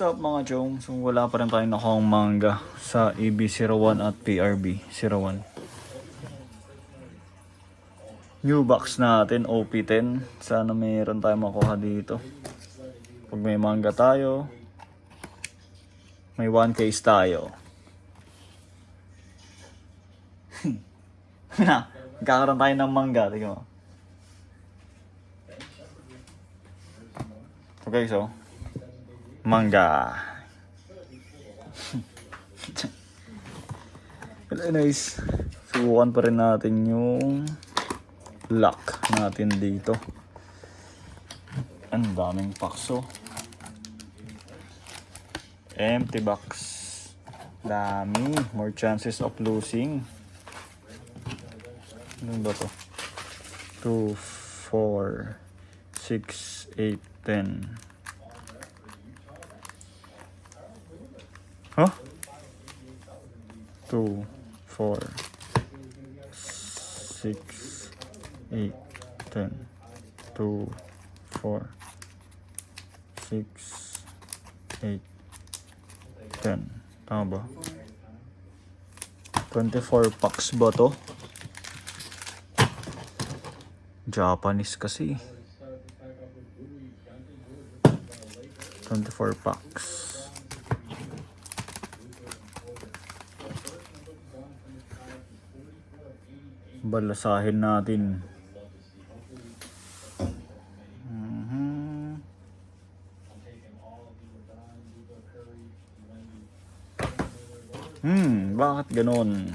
What's up mga chong? So wala pa rin tayong nakawang manga sa EB01 at PRB01. New box natin, OP10. Sana mayroon tayong makuha dito. Pag may manga tayo, may 1 case tayo. Magkakaroon tayo ng manga. Tingnan mo. Okay, so manga. Well, anyways, subukan pa rin natin yung lock natin dito. Ang daming pakso. Empty box. Dami. More chances of losing. Ano ba to? 2, 4, 6, 8, 10. Huh? 2, 4, 6, 8, 10. 2, 4, 6, 8, 10. Tama ba? 24 packs ba to? Japanese kasi. 24 packs. Balasahin natin. Bakit ganon?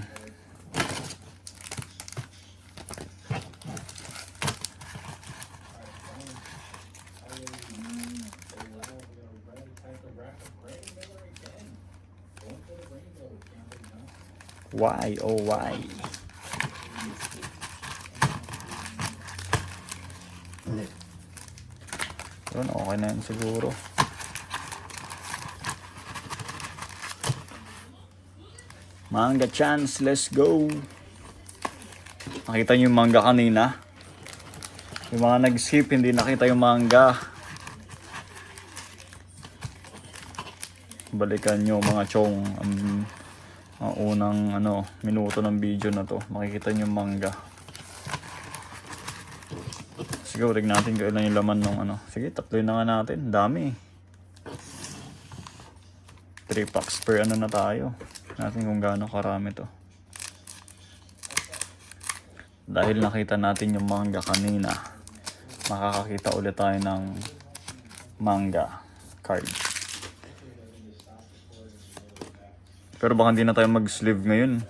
Why? Oh, why? Yun, okay na yun siguro. Manga chance, let's go. Nakita nyo yung manga kanina? Yung mga nag-skip, hindi nakita yung manga. Balikan nyo mga chong. Ang unang minuto ng video na to. Makikita nyo yung manga. Sige, rig natin kung ilan yung laman ng Sige, tatlo na nga natin. Dami. 3 packs per na tayo. Natin kung gaano karami to. Dahil nakita natin yung manga kanina, makakakita ulit tayo ng manga card. Pero baka hindi na tayo mag-sleeve ngayon.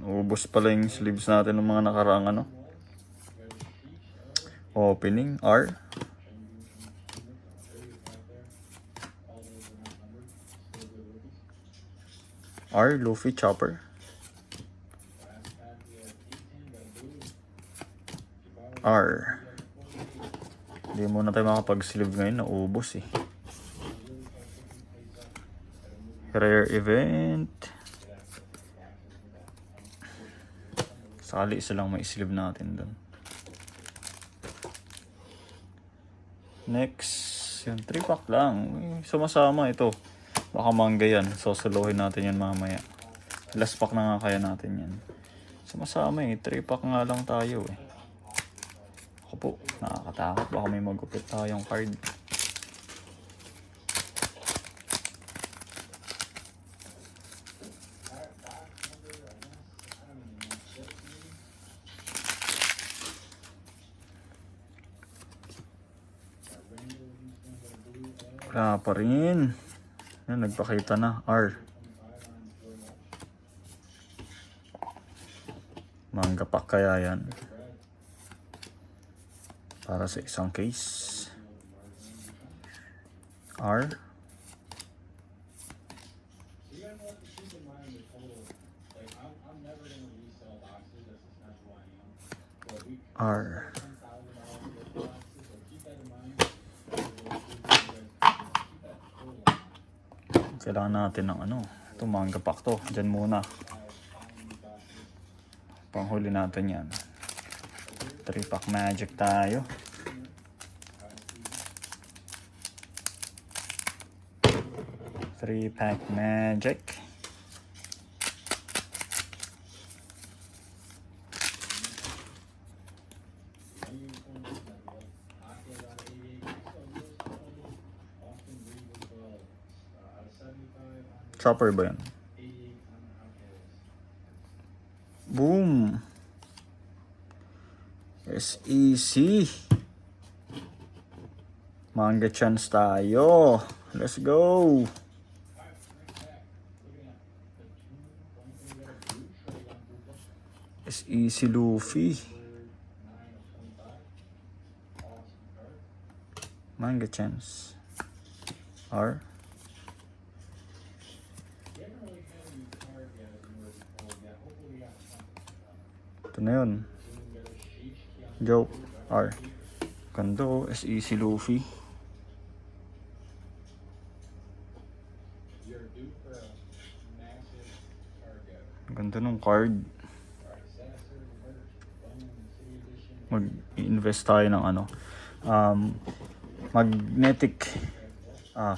Ubos pala yung sleeves natin ng mga nakaraang opening. R Luffy Chopper. R. Hindi muna tayo makapag-sleeve ngayon. Naubos eh. Rare event. Sakali isa lang may sleeve natin doon. Next. Yung 3 pack lang. Sumasama ito. Baka manga yan. Sosolohin natin yan mamaya. Last pack na nga kaya natin yan. Sumasama eh. 3 pack nga lang tayo eh. Ako po. Nakakatakot. Baka may magupit tayong card. Wala pa rin. Yan, nagpakita na. R. Manga pack kaya yan. Para sa isang case. R. R. Kailangan natin ng ito manga pack to. Diyan muna. Panghuli natin yan. 3 pack magic tayo. 3-pack magic. Chopper ba yan? Boom! SEC. Manga chance tayo. Let's go! SEC Luffy. Manga chance. R. Ito na yun. Joke. R. Ganda oh. SEC Luffy. Ganda nung card. Mag-invest tayo ng ano. Magnetic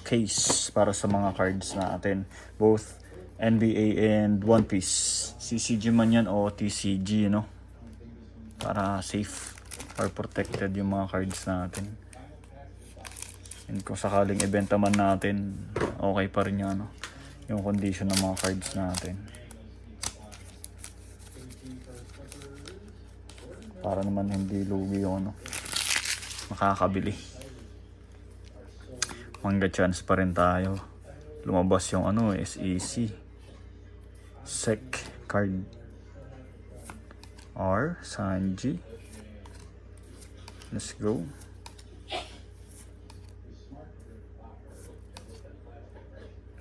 case para sa mga cards natin. Both NBA and One Piece. CCG man yan o TCG, no? Para safe or protected yung mga cards natin. And kung sakaling ibenta man natin, okay pa rin yung, ano, yung condition ng mga cards natin. Para naman hindi lugi yung ano, makakabili. Manga chance pa rin tayo. Lumabas yung ano, SEC. SEC card. R. Sanji. Let's go.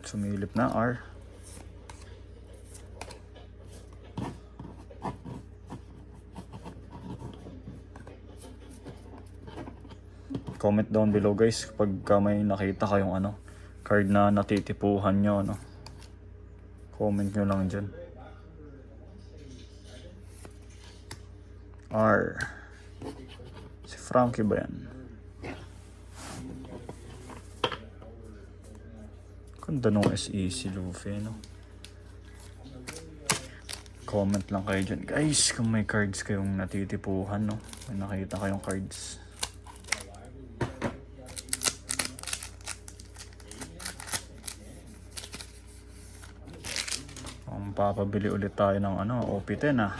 Sumilip na R. Comment down below guys kapag may nakita kayong ano, card na natitipuhan nyo, no? Comment nyo lang dyan. R. Si Frankie ba yan? Ganda nung SEC Luffy, no? Comment lang kayo dyan guys kung may cards kayong natitipuhan, no? May nakita kayong cards. Papabili ulit tayo ng ano, OP10 ah.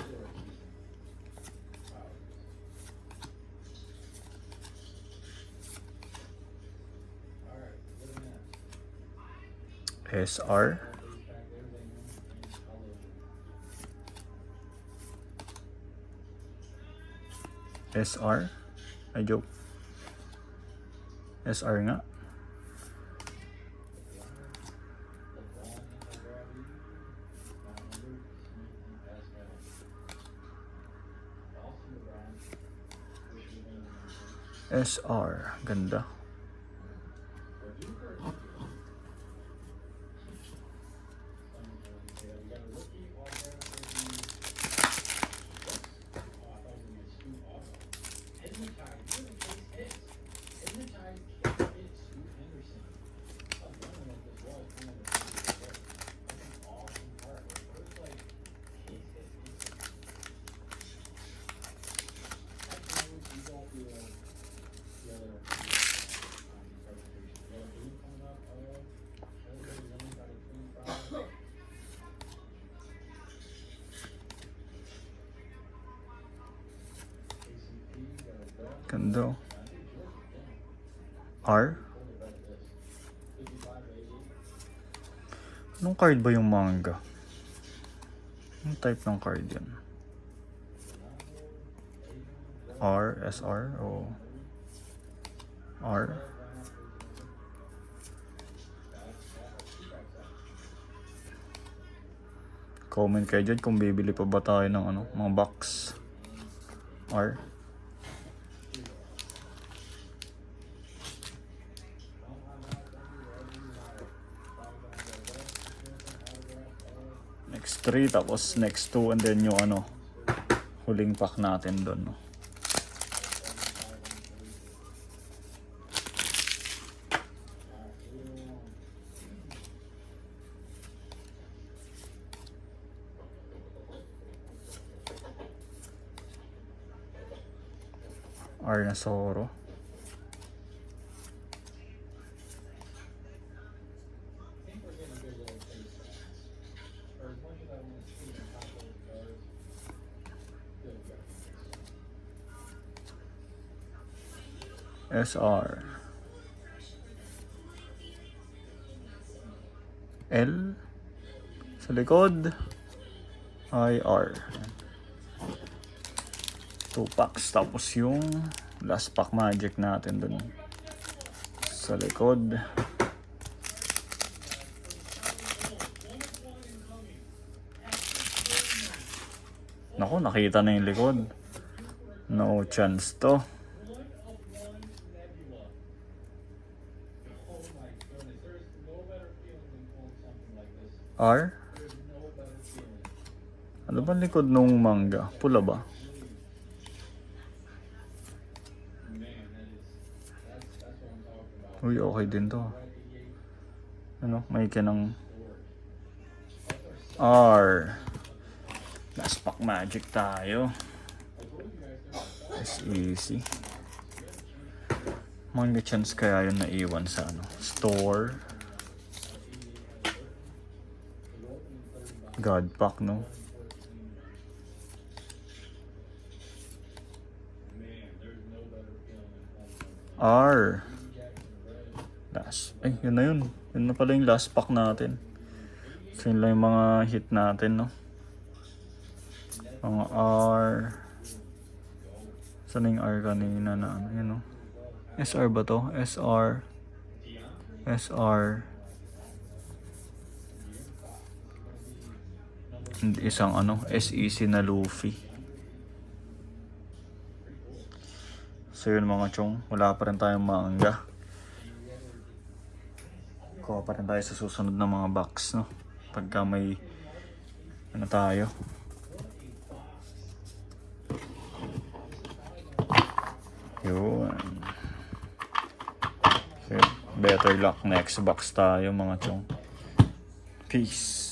SR. SR. Ay joke. SR nga. SR, ganda. Ganda. R. Anong card ba yung manga? Anong type ng card yan? R, SR, o R. Comment kayo dyan kung bibili pa ba tayo ng ano, mga box. R. Next 3 tapos next 2 and then yung ano, huling pack natin doon, no? R na Zoro. SR. L. Sa likod. IR. 2 packs. Tapos yung last pack magic natin dun. Sa likod. Naku, nakita na yung likod. No chance to. R? Ano ba likod nung manga? Pula ba? Uy, okay din to. Ano? May kanang R. Last pack magic tayo. It's easy. Manga chance kaya yun naiwan sa ano? Store. God pack, no? R. Last. Ay, yun na yun. Yun na pala yung last pack natin. So, yun lang yung mga hit natin, no? Mga R. Saan yung R kanina na ano? Yun, no? SR ba to? SR. SR. Isang ano, SEC na Luffy. So yun mga chong, wala pa rin tayong manga. Kuha pa rin tayo sa susunod na mga box, no? Pagka may ano tayo. Yun. So, better luck next box tayo mga chong. Peace.